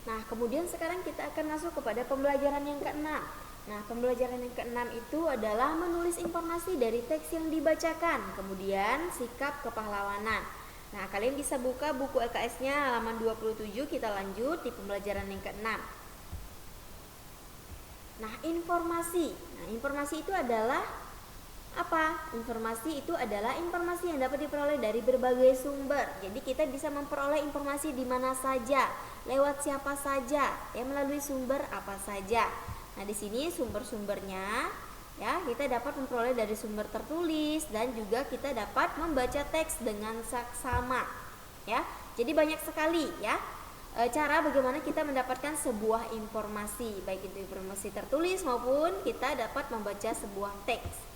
Nah, kemudian sekarang kita akan masuk kepada pembelajaran yang keenam. Nah, pembelajaran yang keenam itu adalah menulis informasi dari teks yang dibacakan, kemudian sikap kepahlawanan. Nah, kalian bisa buka buku LKS-nya halaman 27, kita lanjut di pembelajaran yang keenam. Nah, informasi. Nah, informasi itu adalah apa? Informasi itu adalah informasi yang dapat diperoleh dari berbagai sumber. Jadi kita bisa memperoleh informasi di mana saja, lewat siapa saja, ya melalui sumber apa saja. Nah, di sini sumber-sumbernya ya, kita dapat memperoleh dari sumber tertulis dan juga kita dapat membaca teks dengan saksama. Ya. Jadi banyak sekali ya cara bagaimana kita mendapatkan sebuah informasi, baik itu informasi tertulis maupun kita dapat membaca sebuah teks.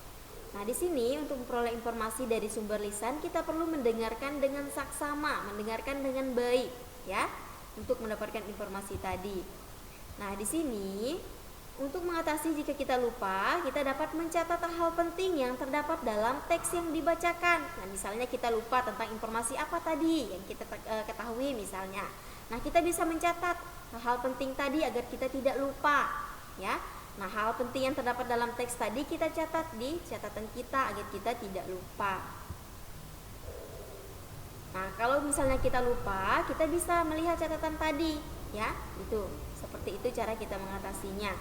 Nah, di sini untuk memperoleh informasi dari sumber lisan kita perlu mendengarkan dengan saksama, mendengarkan dengan baik, ya, untuk mendapatkan informasi tadi. Nah, di sini untuk mengatasi jika kita lupa, kita dapat mencatat hal penting yang terdapat dalam teks yang dibacakan. Nah, misalnya kita lupa tentang informasi apa tadi yang kita ketahui misalnya. Nah, kita bisa mencatat hal penting tadi agar kita tidak lupa, ya. Nah, hal penting yang terdapat dalam teks tadi kita catat di catatan kita agar kita tidak lupa. Nah, kalau misalnya kita lupa, kita bisa melihat catatan tadi, ya. Itu, seperti itu cara kita mengatasinya.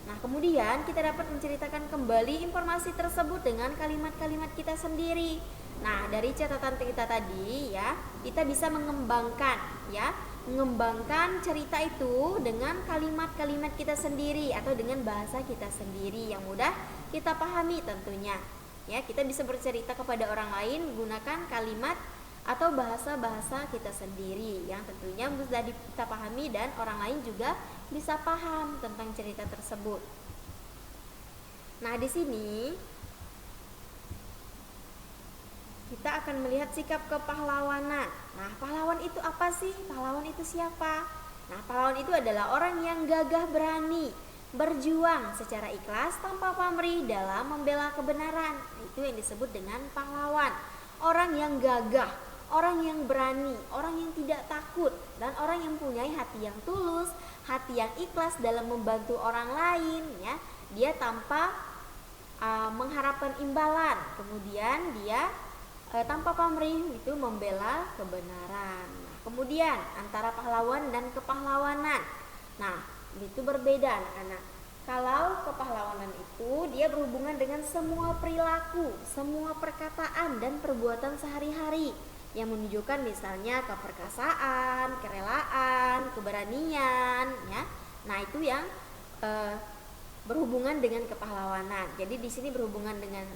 Nah, kemudian kita dapat menceritakan kembali informasi tersebut dengan kalimat-kalimat kita sendiri. Nah, dari catatan kita tadi, ya, kita bisa mengembangkan, ya, mengembangkan cerita itu dengan kalimat-kalimat kita sendiri atau dengan bahasa kita sendiri yang mudah kita pahami tentunya. Ya, kita bisa bercerita kepada orang lain menggunakan kalimat atau bahasa-bahasa kita sendiri yang tentunya mudah kita pahami dan orang lain juga bisa paham tentang cerita tersebut. Nah, di sini kita akan melihat sikap kepahlawanan. Nah, pahlawan itu apa sih? Pahlawan itu siapa? Nah, pahlawan itu adalah orang yang gagah berani, berjuang secara ikhlas tanpa pamrih dalam membela kebenaran. Itu yang disebut dengan pahlawan. Orang yang gagah, orang yang berani, orang yang tidak takut, dan orang yang punya hati yang tulus, hati yang ikhlas dalam membantu orang lain, ya. Dia tanpa mengharapkan imbalan. Kemudian dia tanpa pamrih itu membela kebenaran. Nah, kemudian antara pahlawan dan kepahlawanan. Nah, itu berbeda anak-anak. Kalau kepahlawanan itu dia berhubungan dengan semua perilaku, semua perkataan dan perbuatan sehari-hari yang menunjukkan misalnya keperkasaan, kerelaan, keberanian, ya. Nah, itu yang berhubungan dengan kepahlawanan. Jadi di sini berhubungan dengan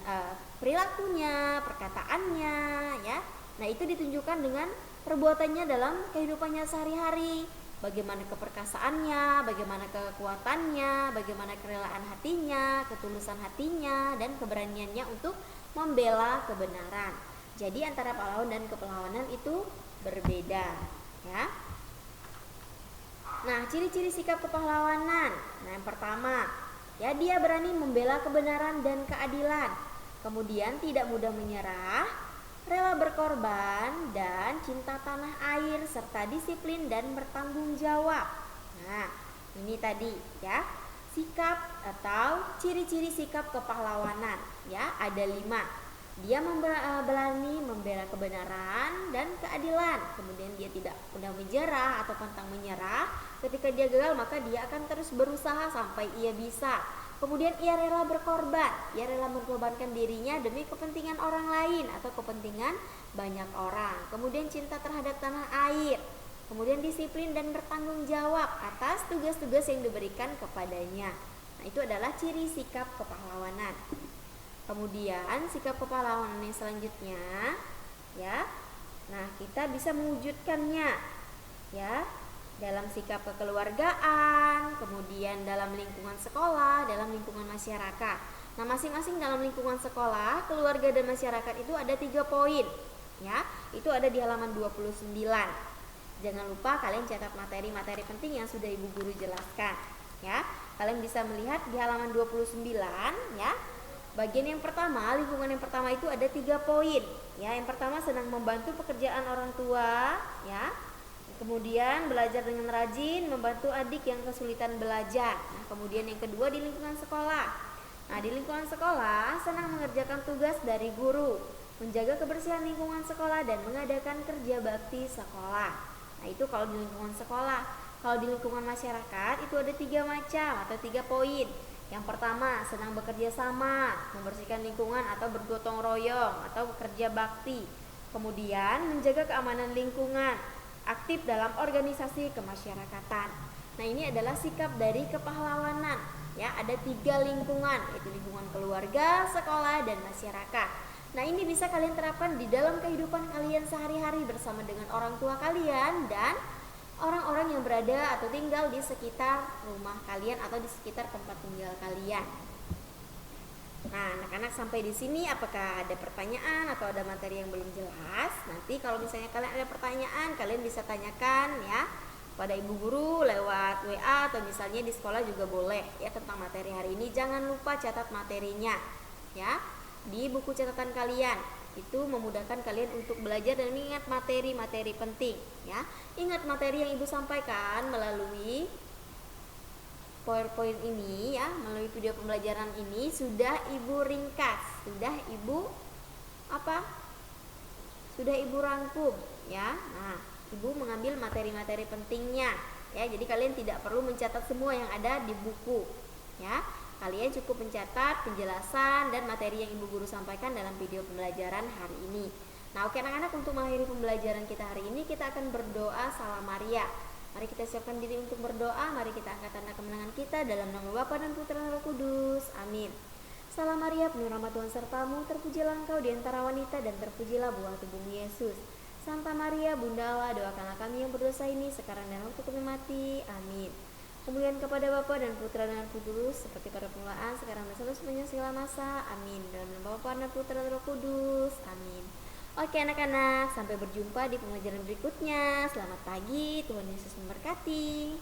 perilakunya, perkataannya, ya. Nah, itu ditunjukkan dengan perbuatannya dalam kehidupannya sehari-hari. Bagaimana keperkasaannya, bagaimana kekuatannya, bagaimana kerelaan hatinya, ketulusan hatinya, dan keberaniannya untuk membela kebenaran. Jadi antara pahlawan dan kepahlawanan itu berbeda, ya. Nah, ciri-ciri sikap kepahlawanan. Nah, yang pertama, ya, dia berani membela kebenaran dan keadilan. Kemudian tidak mudah menyerah, rela berkorban, dan cinta tanah air serta disiplin dan bertanggung jawab. Nah, ini tadi ya, sikap atau ciri-ciri sikap kepahlawanan, ya, ada 5. Dia berani membela kebenaran dan keadilan. Kemudian dia tidak mudah menyerah atau pantang menyerah. Ketika dia gagal, maka dia akan terus berusaha sampai ia bisa. Kemudian ia rela berkorban. Ia rela mengorbankan dirinya demi kepentingan orang lain atau kepentingan banyak orang. Kemudian cinta terhadap tanah air. Kemudian disiplin dan bertanggung jawab atas tugas-tugas yang diberikan kepadanya. Nah, itu adalah ciri sikap kepahlawanan. Kemudian sikap kepahlawanan yang selanjutnya, ya. Nah, kita bisa mewujudkannya, ya, dalam sikap kekeluargaan, kemudian dalam lingkungan sekolah, dalam lingkungan masyarakat. Nah, masing-masing dalam lingkungan sekolah, keluarga dan masyarakat itu ada 3 poin, ya. Itu ada di halaman 29. Jangan lupa kalian catat materi-materi penting yang sudah Ibu Guru jelaskan, ya. Kalian bisa melihat di halaman 29, ya. Bagian yang pertama, lingkungan yang pertama itu ada 3 poin. Ya, yang pertama senang membantu pekerjaan orang tua, ya. Kemudian belajar dengan rajin, membantu adik yang kesulitan belajar. Nah, kemudian yang kedua di lingkungan sekolah. Nah, di lingkungan sekolah senang mengerjakan tugas dari guru, menjaga kebersihan lingkungan sekolah dan mengadakan kerja bakti sekolah. Nah, itu kalau di lingkungan sekolah. Kalau di lingkungan masyarakat itu ada 3 macam atau 3 poin. Yang pertama, senang bekerja sama, membersihkan lingkungan atau bergotong royong atau bekerja bakti. Kemudian menjaga keamanan lingkungan, aktif dalam organisasi kemasyarakatan. Nah, ini adalah sikap dari kepahlawanan. Ya, ada 3 lingkungan, yaitu lingkungan keluarga, sekolah, dan masyarakat. Nah, ini bisa kalian terapkan di dalam kehidupan kalian sehari-hari bersama dengan orang tua kalian dan orang-orang yang berada atau tinggal di sekitar rumah kalian atau di sekitar tempat tinggal kalian. Nah, anak-anak sampai di sini apakah ada pertanyaan atau ada materi yang belum jelas? Nanti kalau misalnya kalian ada pertanyaan, kalian bisa tanyakan ya pada ibu guru lewat WA atau misalnya di sekolah juga boleh ya tentang materi hari ini. Jangan lupa catat materinya ya di buku catatan kalian. Itu memudahkan kalian untuk belajar dan mengingat materi-materi penting ya. Ingat materi yang ibu sampaikan melalui PowerPoint ini ya, melalui video pembelajaran ini sudah ibu ringkas, sudah ibu rangkum ya. Nah, ibu mengambil materi-materi pentingnya ya. Jadi kalian tidak perlu mencatat semua yang ada di buku ya. Kalian cukup mencatat penjelasan dan materi yang ibu guru sampaikan dalam video pembelajaran hari ini. Nah, oke anak-anak, untuk mengakhiri pembelajaran kita hari ini kita akan berdoa Salam Maria. Mari kita siapkan diri untuk berdoa. Mari kita angkat tanda kemenangan kita dalam nama Bapa dan Putra dan Roh Kudus. Amin. Salam Maria, penuh rahmat Tuhan sertamu, terpujilah engkau di antara wanita dan terpujilah buah tubuhmu Yesus. Santa Maria, Bunda Allah, doakanlah kami yang berdosa ini sekarang dan waktu kami mati. Amin. Kemuliaan kepada Bapa dan Putra dan Roh Kudus, seperti pada permulaan, sekarang dan selalu sepanjang segala masa. Amin. Dalam nama Bapa dan Putra dan Roh Kudus. Amin. Oke anak-anak, sampai berjumpa di pembelajaran berikutnya. Selamat pagi, Tuhan Yesus memberkati.